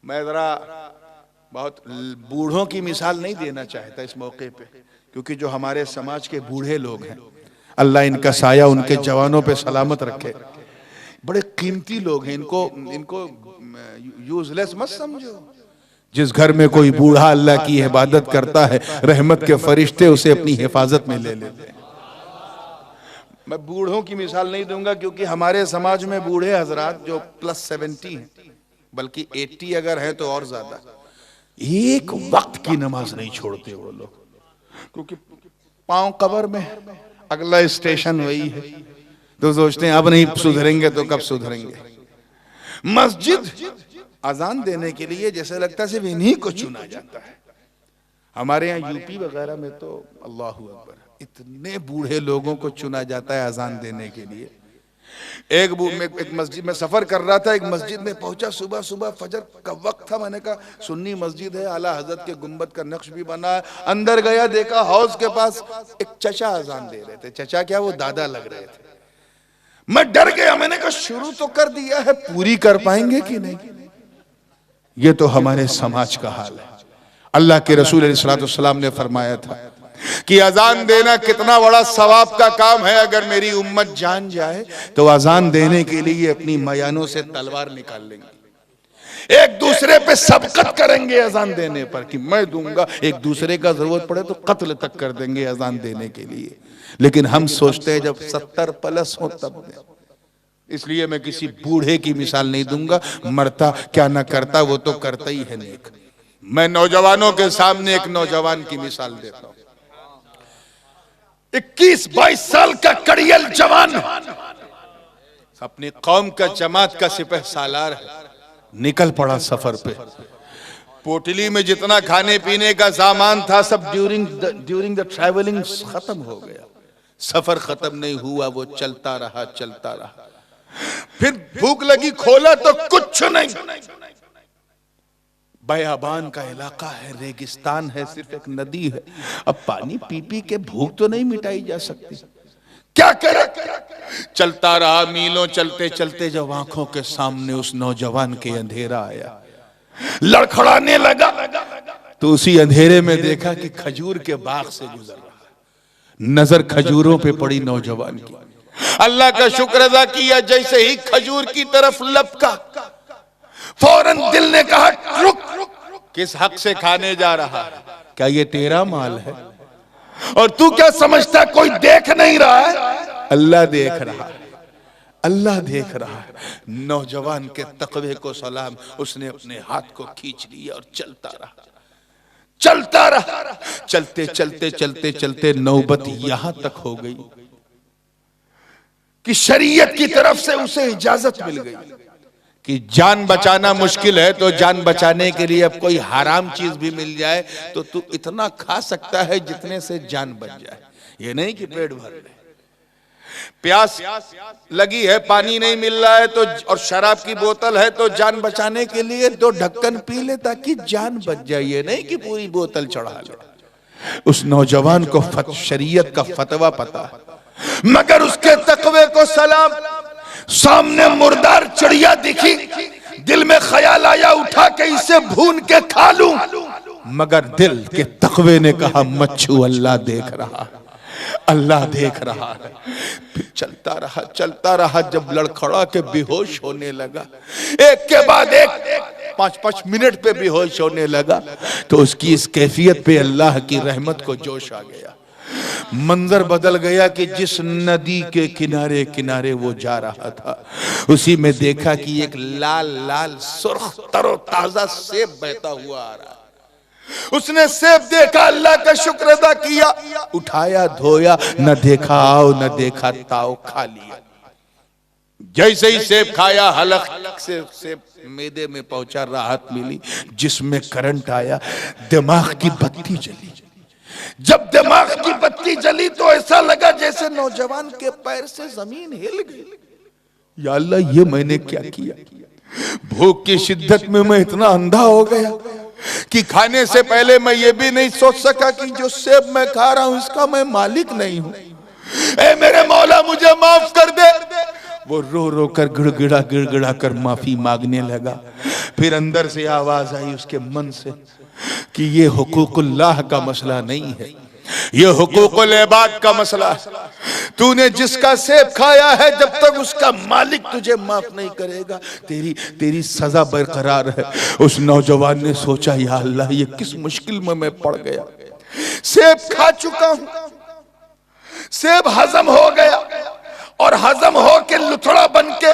मैं जरा बहुत बूढ़ों की मिसाल नहीं देना चाहता इस मौके पे, क्योंकि जो हमारे समाज के बूढ़े लोग हैं, अल्लाह इनका साया उनके जवानों पे सलामत रखे, बड़े कीमती लोग हैं, इनको इनको यूजलेस मत समझो। जिस घर में कोई बूढ़ा अल्लाह की इबादत करता है, रहमत के फरिश्ते उसे अपनी हिफाजत में ले लेते हैं। मैं बूढ़ों की मिसाल नहीं दूंगा, क्योंकि हमारे समाज में बूढ़े हजरात जो +70 हैं, बल्कि 80 अगर है तो और ज्यादा, एक वक्त की नमाज नहीं छोड़ते वो लोग, क्योंकि पांव कब्र में, अगला स्टेशन वही है, तो सोचते हैं अब नहीं सुधरेंगे तो कब सुधरेंगे। मस्जिद अजान देने के लिए जैसे लगता है सिर्फ इन्हीं को चुना जाता है। हमारे यहाँ यूपी वगैरह में तो अल्लाह अकबर, इतने बूढ़े लोगों को चुना जाता है अजान देने के लिए। एक मस्जिद में सफर कर रहा था, एक मस्जिद में पहुंचा, सुबह सुबह फजर का वक्त था। मैंने कहा सुन्नी मस्जिद है, आला हजरत के गुंबद का नक्श भी बना है। अंदर गया, देखा हौज के पास एक चचा अजान दे रहे थे। चचा क्या, वो दादा लग रहे थे। मैं डर गया, मैंने कहा शुरू तो कर दिया है, पूरी कर पाएंगे कि नहीं। ये तो हमारे समाज का हाल है। अल्लाह के रसूल अलैहि सलाम ने फरमाया था कि अजान देना कितना बड़ा सवाब का काम है। अगर मेरी उम्मत जान जाए तो अजान देने के लिए अपनी मयानों से तलवार निकाल लेंगे, एक दूसरे पे सबकत करेंगे अजान देने पर कि मैं दूंगा, एक दूसरे का जरूरत पड़े तो कत्ल तक कर देंगे अजान देने के लिए। लेकिन हम सोचते हैं जब 70+ हो तब दे। इसलिए मैं किसी बूढ़े की मिसाल नहीं दूंगा, मरता क्या ना करता वो तो करता ही है नेक। मैं नौजवानों के सामने एक नौजवान की मिसाल देता हूं। 21-22 साल का कड़ियल जवान, अपनी कौम का जमात का सिपह सालार है, निकल पड़ा सफर पे। पोटली में जितना खाने पीने का सामान था सब ड्यूरिंग द ट्रैवलिंग खत्म हो गया। सफर खत्म नहीं हुआ, वो चलता रहा चलता रहा। फिर भूख लगी, खोला तो कुछ नहीं, बयाबान का इलाका है, रेगिस्तान है, सिर्फ एक नदी है। अब पानी पी पी के भूख तो नहीं मिटाई जा सकती, क्या करे। चलता रहा मीलों, चलते चलते जब आंखों के सामने उस नौजवान के अंधेरा आया, लड़खड़ाने लगा, तो उसी अंधेरे में देखा कि खजूर के बाग से गुजर रहा। नजर खजूरों पे पड़ी नौजवान की, अल्लाह का शुक्र अदा किया। जैसे ही खजूर की तरफ लपका, फौरन दिल ने कहा रुक, किस हक से खाने जा रहा है, क्या ये तेरा माल है? और तू क्या समझता कोई देख नहीं रहा है? अल्लाह देख रहा है, अल्लाह देख रहा है। नौजवान के तकवे को सलाम, उसने अपने हाथ को खींच लिया और चलता रहा, चलता रहा। चलते चलते चलते चलते नौबत यहां तक हो गई कि शरीयत की तरफ से उसे इजाजत मिल गई कि जान बचाना मुश्किल है, तो जान बचाने के लिए अब कोई हराम चीज भी मिल जाए तो तू इतना खा सकता है जितने से जान बच जाए। ये नहीं कि पेट भर ले। प्यास लगी है, पानी नहीं मिल रहा है तो, और शराब की बोतल है तो जान बचाने के लिए 2 ढक्कन पी ले ताकि जान बच जाए। ये नहीं कि पूरी बोतल चढ़ा ले। उस नौजवान को शरीयत का फतवा पता है, मगर उसके तकवे को सलाम। सामने मुर्दार चिड़िया दिखी, दिल में ख्याल आया उठा के इसे भून के खा लूं, मगर दिल के तकवे ने कहा मच्छू अल्लाह देख रहा है, अल्लाह देख रहा है। फिर चलता रहा चलता रहा, जब लड़खड़ा के बेहोश होने लगा, एक के बाद एक 5-5 मिनट पे बेहोश होने लगा, तो उसकी इस कैफियत पे अल्लाह की रहमत को जोश आ गया। मंजर बदल गया कि जिस नदी के किनारे किनारे वो जा रहा था, उसी में देखा कि एक लाल लाल सुर्ख तरोताजा सेब बहता हुआ आ रहा है। उसने सेब देखा, अल्लाह का शुक्र अदा किया, उठाया धोया, न देखा आओ न देखा ताओ, खा लिया। जैसे ही सेब खाया, हलक से सेब मैदे में पहुंचा, राहत मिली, जिसमें करंट आया, दिमाग की बत्ती जली। जब दिमाग की बत्ती जली तो ऐसा लगा जैसे नौजवान के पैर से जमीन हिल गई। या अल्लाह, ये मैंने क्या किया? भूख की शिद्दत में मैं इतना अंधा हो गया कि खाने से पहले मैं ये भी नहीं सोच सका कि जो सेब मैं खा रहा हूं इसका मैं मालिक नहीं हूं। ऐ मेरे मौला, मुझे माफ कर दे। वो रो रो कर गिड़गिड़ा कर माफी मांगने लगा। फिर अंदर से आवाज आई उसके मन से कि ये हुकूकुल्लाह का मसला नहीं है, ये हुकूकुल इबाद का मसला है। तूने जिसका सेब खाया है, जब तक उसका मालिक तुझे माफ नहीं करेगा, तेरी सजा बरकरार है। उस नौजवान ने सोचा, या अल्लाह, ये किस मुश्किल में मैं पड़ गया। सेब खा चुका हूं, सेब हजम हो गया, और हजम हो के लुथड़ा बन के,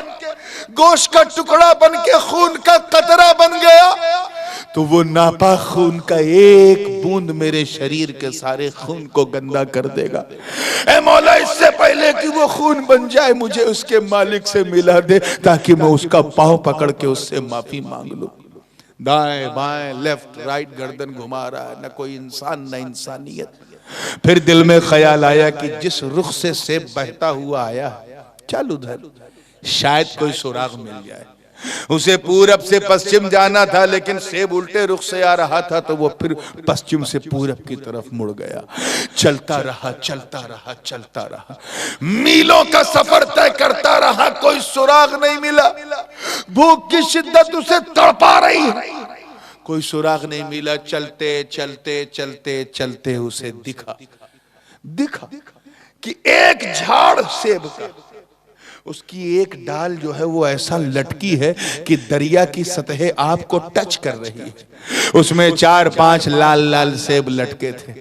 गोश्त का टुकड़ा बन के, खून का कतरा बन गया, तो वो नापाक खून का एक बूंद मेरे शरीर के सारे खून को गंदा कर देगा। ऐ मौला, इससे पहले कि वो खून बन जाए, मुझे उसके मालिक से मिला दे, ताकि मैं उसका पांव पकड़ के उससे माफी मांग लूं। दाएं बाएं लेफ्ट राइट गर्दन घुमा रहा है, न कोई इंसान न इंसानियत। फिर दिल में ख्याल आया कि जिस रुख से सेब बहता हुआ आया, चल उधर, शायद कोई सुराग मिल जाए। उसे पूरब से पश्चिम जाना था, लेकिन सेब उल्टे रुख से आ रहा था, तो वो फिर पश्चिम से पूरब की तरफ मुड़ गया। चलता रहा, चलता रहा, चलता रहा, मीलों का सफर तय करता रहा, कोई सुराग नहीं मिला। भूख की शिद्दत उसे तड़पा रही है, कोई सुराग नहीं मिला। चलते चलते चलते चलते उसे दिखा कि एक झाड़ सेब का, उसकी एक डाल जो है वो ऐसा लटकी है कि दरिया की सतह आपको टच कर रही है। उसमें 4-5 लाल लाल सेब लटके थे।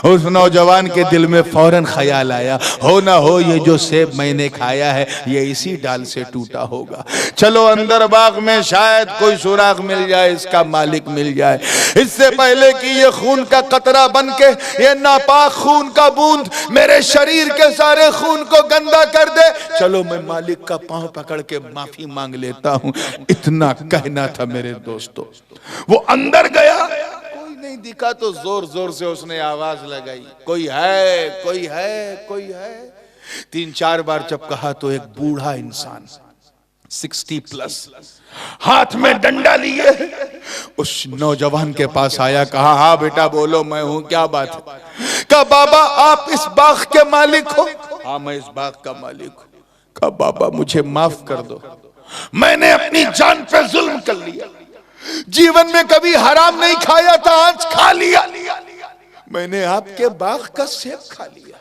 उस नौजवान के दिल में फौरन ख्याल आया, हो ना हो ये जो सेब मैंने खाया है ये इसी डाल से टूटा होगा। चलो अंदर बाग में, शायद कोई सुराग मिल जाए, इसका मालिक मिल जाए, इससे पहले कि ये खून का कतरा बन के, ये नापाक खून का बूंद मेरे शरीर के सारे खून को गंदा कर दे। चलो मैं मालिक का पांव पकड़ के माफी मांग लेता हूं। इतना कहना था मेरे दोस्तों। वो अंदर गया, कोई नहीं दिखा, तो जोर जोर से उसने आवाज लगाई, कोई है, कोई है, कोई है। 3-4 बार जब कहा, तो एक बूढ़ा इंसान 60+ हाथ में डंडा लिए उस नौजवान के पास आया। कहा, हाँ बेटा बोलो, मैं हूं, क्या बात है? कहा, बाबा आप इस बाग के मालिक हो? हाँ मैं इस बाग का मालिक हूं। कहा, बाबा मुझे माफ कर दो, मैंने अपनी जान पे जुल्म कर लिया, जीवन में कभी हराम नहीं खाया था, आज खा लिया, मैंने आपके बाग का सेब खा लिया।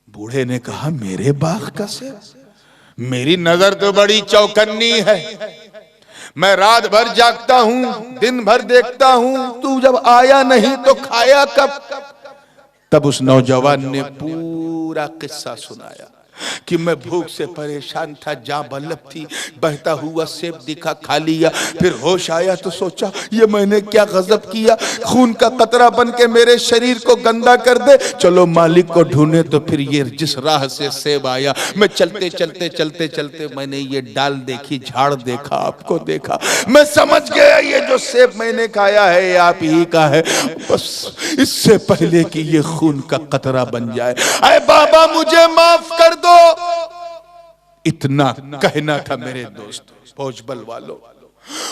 बूढ़े ने कहा, मेरे बाग का सेब? मेरी नजर तो बड़ी चौकन्नी है, मैं रात भर जागता हूं, दिन भर देखता हूं, तू जब आया नहीं तो खाया कब? तब उस नौजवान ने पूरा किस्सा सुनाया कि मैं भूख से परेशान था, जा बल्लभ थी, बहता हुआ सेब दिखा, खा लिया, फिर होश आया तो सोचा ये मैंने क्या गजब किया, खून का कतरा बन के मेरे शरीर को गंदा कर दे, चलो मालिक को ढूंढे। तो फिर ये जिस राह से सेब आया, मैं चलते चलते चलते चलते मैंने ये डाल देखी, झाड़ देखा, आपको देखा, मैं समझ गया ये जो सेब मैंने खाया है ये आप ही का है, बस इससे पहले कि ये खून का कतरा बन जाए, अरे बाबा मुझे माफ कर दो। इतना कहना था मेरे दोस्त फौजबल वालों।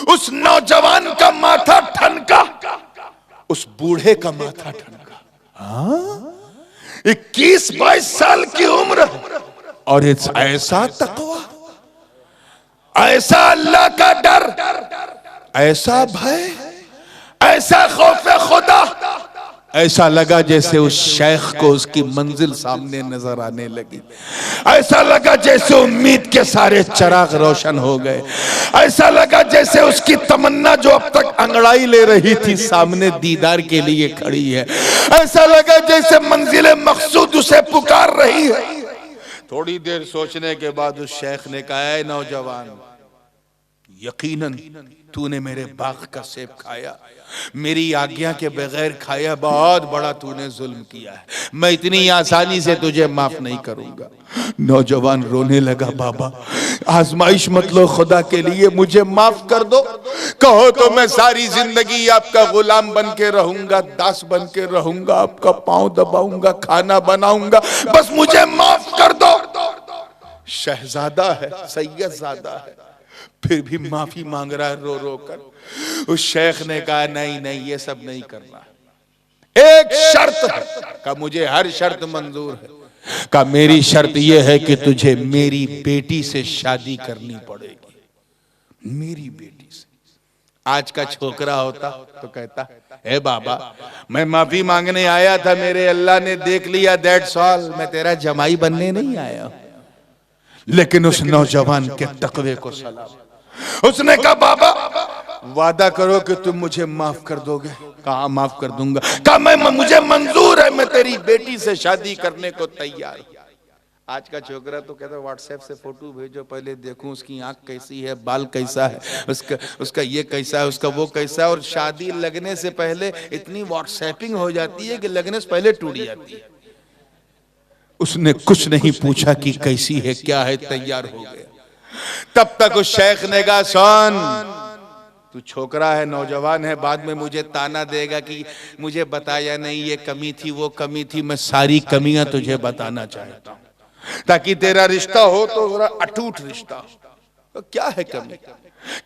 उस नौजवान का माथा ठनका, उस बूढ़े का माथा ठनका। 21-22 साल की उम्र, और ऐसा तकवा, ऐसा अल्लाह का डर, ऐसा भय, ऐसा खौफ खुदा। ऐसा लगा जैसे उस शेख को उसकी मंजिल सामने नजर आने लगी, ऐसा लगा जैसे उम्मीद के सारे चिराग रोशन हो गए, ऐसा लगा जैसे उसकी तमन्ना जो अब तक अंगड़ाई ले रही थी सामने दीदार के लिए खड़ी है, ऐसा लगा जैसे मंजिल मकसूद उसे पुकार रही है। थोड़ी देर सोचने के बाद उस शेख ने कहा, ऐ नौजवान, यकीनन तूने मेरे बाग का सेब खाया, मेरी आज्ञा के बगैर खाया, बहुत बड़ा तूने जुल्म किया है, मैं इतनी आसानी से तुझे माफ नहीं करूंगा। नौजवान रोने लगा, बाबा आजमाइश मत लो, खुदा के लिए मुझे माफ कर दो, कहो तो मैं सारी जिंदगी आपका गुलाम बन के रहूंगा, दास बन के रहूंगा, आपका पांव दबाऊंगा, खाना बनाऊंगा, बस मुझे माफ कर दो। शहजादा है, सैयदजादा है, फिर भी माफी मांग रहा है रो रो कर। उस शेख ने कहा, नहीं नहीं ये सब नहीं करना, एक शर्त है। कहा, मुझे हर शर्त मंजूर है, कहा मेरी शर्त यह है कि तुझे मेरी बेटी से शादी करनी पड़ेगी, मेरी बेटी से। आज का छोकरा होता तो कहता ए बाबा मैं माफी मांगने आया था, मेरे अल्लाह ने देख लिया, दैट्स ऑल, मैं तेरा जमाई बनने नहीं आया। लेकिन उस नौजवान के तकवे को सलाम। उसने कहा बाबा वादा करो कि तुम मुझे माफ कर दोगे। कहा माफ कर दूंगा। कहा मुझे मंजूर है, मैं तेरी बेटी से शादी करने को तैयार हूं। आज का छोकरा तो कहता है व्हाट्सएप से फोटो भेजो, पहले देखूं उसकी आंख कैसी है, बाल कैसा है, उसका ये कैसा है, उसका वो कैसा है। और शादी लगने से पहले इतनी व्हाट्सएपिंग हो जाती है कि लगने से पहले टूट जाती है। उसने कुछ नहीं पूछा कि कैसी है क्या है, तैयार हो गया। तब तक उस शेख ने कहा सुन, तू छोकरा है, नौजवान है, बाद में मुझे ताना देगा कि मुझे बताया नहीं, ये कमी थी वो कमी थी। मैं सारी कमियां तुझे बताना चाहता हूं ताकि तेरा रिश्ता हो तो थोड़ा अटूट रिश्ता हो। तो क्या है कमी?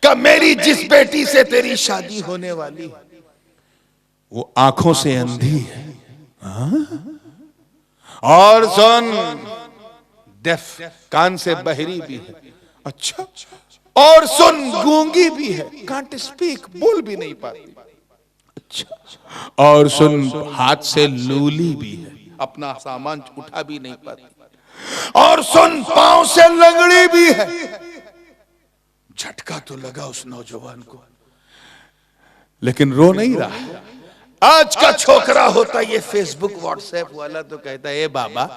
क्या मेरी जिस बेटी से तेरी शादी होने वाली वो आंखों से अंधी है, और सुन डेफ, कान से बहरी भी है। अच्छा, और सुन गूंगी भी है, कांट स्पीक, बोल भी नहीं पाती। अच्छा, और सुन हाथ से लूली भी है, अपना सामान उठा भी नहीं पाती। और सुन पांव से लंगड़ी भी है। झटका तो लगा उस नौजवान को, लेकिन रो नहीं रहा। आज का छोकरा होता ये फेसबुक व्हाट्सएप वाला तो कहता है ए बाबा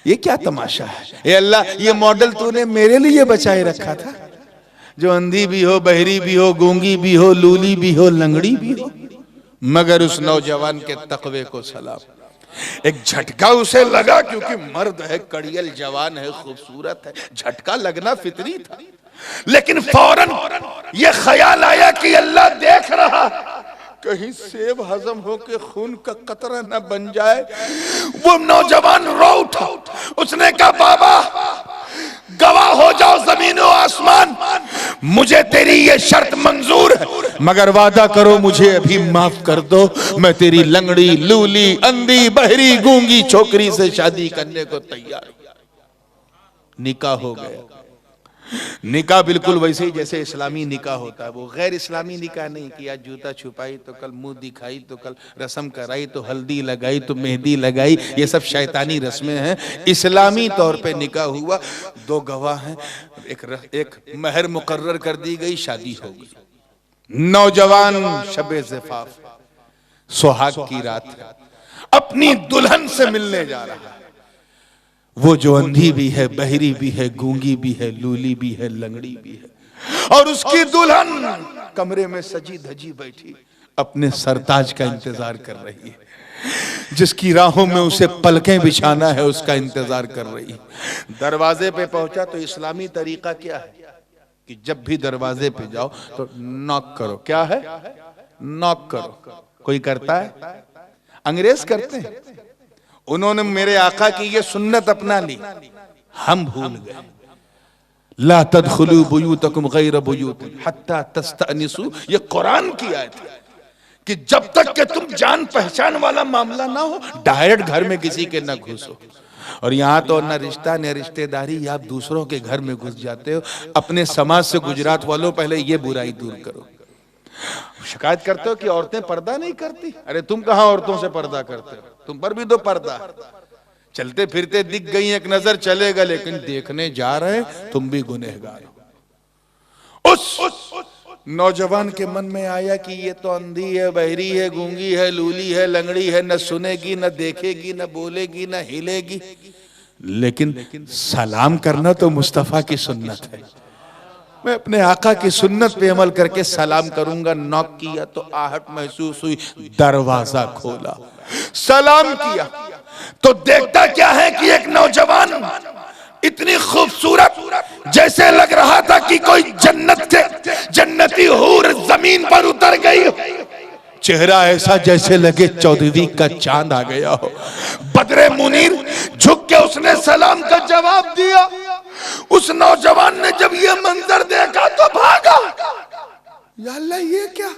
ये क्या तमाशा है, ए अल्लाह ये मॉडल तूने मेरे लिए बचाए रखा था, जो अंधी भी हो, बहरी भी हो, गूंगी भी हो, लूली भी हो, लंगड़ी भी हो। मगर उस नौजवान के तकवे को सलाम। एक झटका उसे लगा, क्योंकि मर्द है, कड़ियल जवान है, खूबसूरत है, झटका लगना फितरी था। लेकिन फौरन ये ख्याल आया कि अल्लाह देख रहा, कहीं सेब हजम होके खून का कतरा न बन जाए। वो नौजवान रो उठा। उसने कहा बाबा गवाह हो जाओ जमीन और आसमान, मुझे तेरी ये शर्त मंजूर है, मगर वादा करो मुझे अभी माफ कर दो, मैं तेरी लंगड़ी, लूली, अंधी, बहरी, गूंगी छोकरी से शादी करने को तैयार हूं। निकाह हो गया। निकाह बिल्कुल वैसे ही जैसे इस्लामी निकाह होता है। वो गैर इस्लामी निकाह नहीं कि आज जूता छुपाई तो कल मुंह दिखाई तो कल रस्म कराई तो हल्दी लगाई तो मेहंदी लगाई, ये सब शैतानी रस्में हैं। इस्लामी तौर पे निकाह हुआ, दो गवाह हैं, एक महर मुकर्रर कर दी गई, शादी हो गई। नौजवान शबे ज़िफाफ, सुहाग की रात है, अपनी दुल्हन से मिलने जा रहा है। वो जो अंधी भी है, बहरी भी है, गूंगी भी है, लूली भी है, लंगड़ी भी है, और उसकी दुल्हन कमरे में सजी धजी बैठी अपने सरताज का इंतजार कर रही है। जिसकी राहों में उसे पलकें बिछाना है उसका इंतजार कर रही है। दरवाजे पे पहुंचा तो इस्लामी तरीका क्या है कि जब भी दरवाजे पे जाओ तो नॉक करो। क्या है? नॉक करो। कोई करता है? अंग्रेज करते हैं। उन्होंने मेरे आका की ये सुन्नत अपना ली, हम भूल गए। ला तदखुलू बुयूतकुम गैर बुयूतिन हत्ता तस्तअनिसू, ये कुरान की आयत है कि जब तक कि तुम जान पहचान वाला मामला ना हो डायरेक्ट घर में किसी के ना घुसो। और यहाँ तो न रिश्ता न रिश्तेदारी, आप दूसरों के घर में घुस जाते हो। अपने समाज से गुजरात वालों पहले ये बुराई दूर करो। शिकायत करते हो कि औरतें पर्दा नहीं करती। अरे तुम कहां औरतों से पर्दा करते हो, तुम पर भी तो पर्दा। चलते फिरते दिख गई एक नजर चलेगा, लेकिन देखने जा रहे तुम भी गुनहगार हो। उस नौजवान के मन में आया कि ये तो अंधी है, बहरी है, गूंगी है, लूली है, लंगड़ी है, न सुनेगी, न देखेगी, न बोलेगी, न हिलेगी, लेकिन सलाम करना तो मुस्तफा की सुन्नत है। मैं अपने आका की सुन्नत पे अमल करके सलाम करूंगा। नॉक किया तो आहट महसूस हुई, दरवाजा खोला, सलाम किया तो देखता क्या है कि एक नौजवान इतनी खूबसूरत, जैसे लग रहा था कि कोई जन्नती हूर जमीन पर उतर गई। चेहरा ऐसा जैसे लगे 14वीं का चांद आ गया हो। बदरे मुनीर झुक के उसने सलाम का जवाब दिया। उस नौजवान ने जब ये मंजर देखा तो भागा। या अल्लाह ये क्या?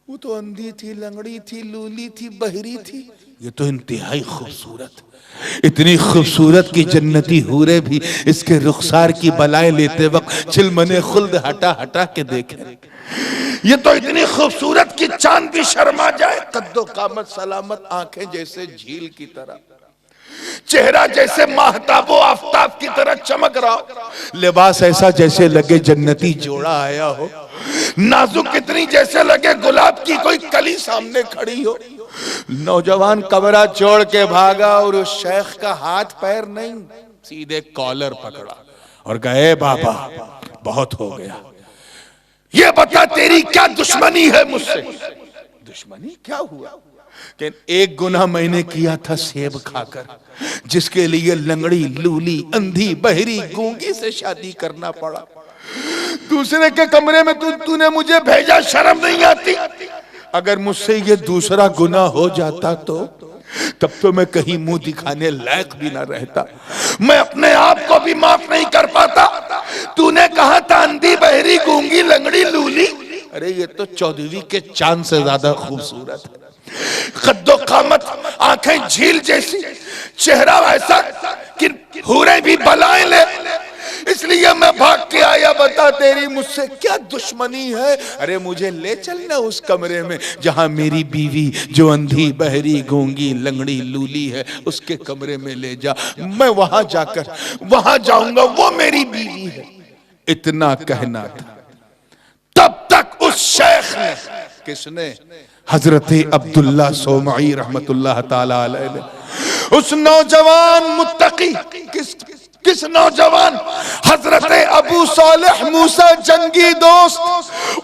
वो तो अंधी थी, लंगड़ी थी, लूली थी, बहरी थी, ये तो इंतहाई खूबसूरत, इतनी खूबसूरत की जन्नती हूरे भी इसके रुखसार की बलाएं लेते वक्त चिलमने खुल्द हटा हटा के देखे। ये तो इतनी खूबसूरत की चांद भी शर्मा जाए। कद्दो कामत सलामत, आंखें जैसे झील की तरह, चेहरा जैसे माहताबो आफताब की तरह चमक रहा हो, लिबास ऐसा जैसे लगे जन्नती जोड़ा आया हो, नाजुक कितनी जैसे लगे गुलाब की कोई कली सामने खड़ी हो। नौजवान कमरा छोड़ के भागा और उस शेख का हाथ पैर नहीं, सीधे कॉलर पकड़ा और गए, बाबा बहुत हो गया, ये बता तेरी क्या दुश्मनी है मुझसे। दुश्मनी क्या हुआ कि एक गुनाह मैंने किया था सेब खाकर, जिसके लिए लंगड़ी, लूली, अंधी, बहरी, गूंगी से शादी करना पड़ा। दूसरे के कमरे में तूने मुझे भेजा, शर्म नहीं आती? अगर मुझसे ये दूसरा गुनाह हो जाता तो तब तो मैं कहीं मुंह दिखाने लायक भी ना रहता, मैं अपने आप को भी माफ नहीं कर पाता। तूने कहा था अंधी, बहरी, गूंगी, लंगड़ी, लूली, अरे ये तो 14वीं के चांद से ज्यादा खूबसूरत है। कद्दो कामत, आंखें झील जैसी, चेहरा ऐसा कि हूरें भी बलाएं ले, इसलिए मैं भाग के आया। बता तेरी मुझसे क्या दुश्मनी है? अरे मुझे ले चलना उस कमरे में जहां मेरी बीवी जो अंधी, बहरी, गूंगी, लंगड़ी, लूली है, उसके कमरे में ले जा, मैं वहां जाऊंगा, वो मेरी बीवी है। इतना कहना था, तब तक उस शेख ने, किसने? हजरत अब्दुल्ला सोमई रहमतुल्लाह ताला अलैह ने, उस नौजवान मुत्तकी, किस नौजवान? हजरत अबू सालेह मूसा जंगी दोस्त,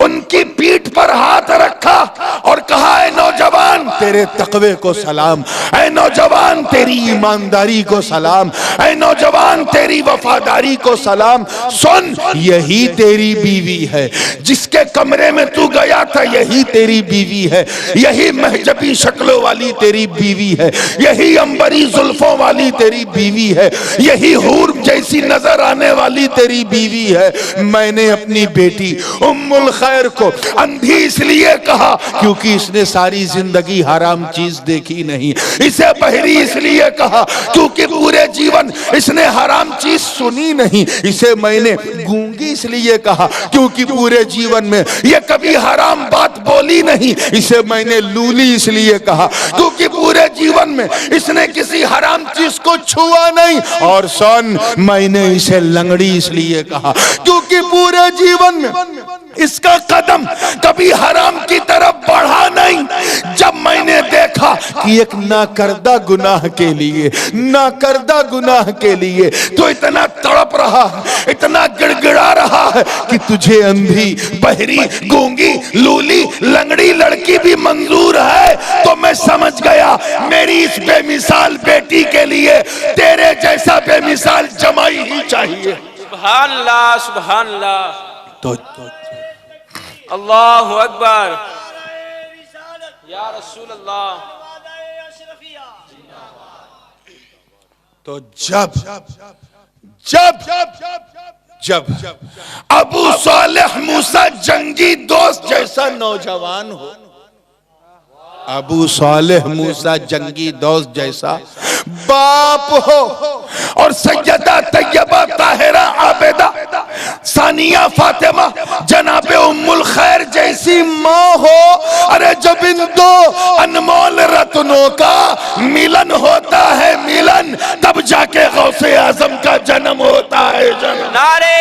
उनकी पीठ पर हाथ रखा और कहा, ऐ नौजवान तेरे तकवे को सलाम, ऐ नौजवान तेरी ईमानदारी को सलाम, ऐ नौजवान तेरी वफादारी को सलाम। सुन, यही तेरी बीवी है, जिसके कमरे में तू गया था यही तेरी बीवी है, यही महजबी शक्लों वाली तेरी बीवी है, यही अंबरी जुल्फों वाली तेरी बीवी है, यही हूर जैसी नजर आने वाली तेरी बीवी है। मैंने अपनी बेटी उम्मुल खैर को अंधी इसलिए कहा क्योंकि इसने सारी जिंदगी हराम चीज देखी नहीं, इसे बहरी इसलिए कहा क्योंकि पूरे जीवन इसने हराम चीज सुनी नहीं, इसे मैंने गूंगी इसलिए कहा क्योंकि पूरे जीवन में ये कभी हराम बात बोली नहीं, इसे मैंने लूली इसलिए कहा क्योंकि पूरे जीवन में इसने किसी हराम चीज को छुआ नहीं, और सुन, मैंने इसे लंगड़ी इसलिए कहा क्योंकि पूरे जीवन में इसका कदम कभी हराम की तरफ बढ़ा नहीं। जब मैंने देखा कि एक नाकर्दा गुनाह के लिए तो इतना तड़प रहा है, इतना गिड़गिड़ा रहा है कि तुझे अंधी, बहरी, गूंगी, लूली, लंगड़ी लड़की भी मंजूर है, तो मैं समझ गया मेरी इस बेमिसाल बेटी के लिए तेरे जैसा बेमिसाल जमाई ही चाहिए। सुभान अल्लाह, सुभान अल्लाह, तो अल्लाहु अकबर, या रसूल अल्लाह। तो जब अबू सालेह मूसा जंगी दोस्त जैसा नौजवान हो, अबू सालेह मूसा जंगी दोस्त जैसा बाप हो, और सैयदा तैयबा ताहिरा आबेदा सानिया फातिमा जनाबे उम्मुल खैर जैसी माँ हो, अरे जब इन दो अनमोल रत्नों का मिलन होता है, मिलन, तब जाके गौसे आजम का जन्म होता है। जन्म। नारे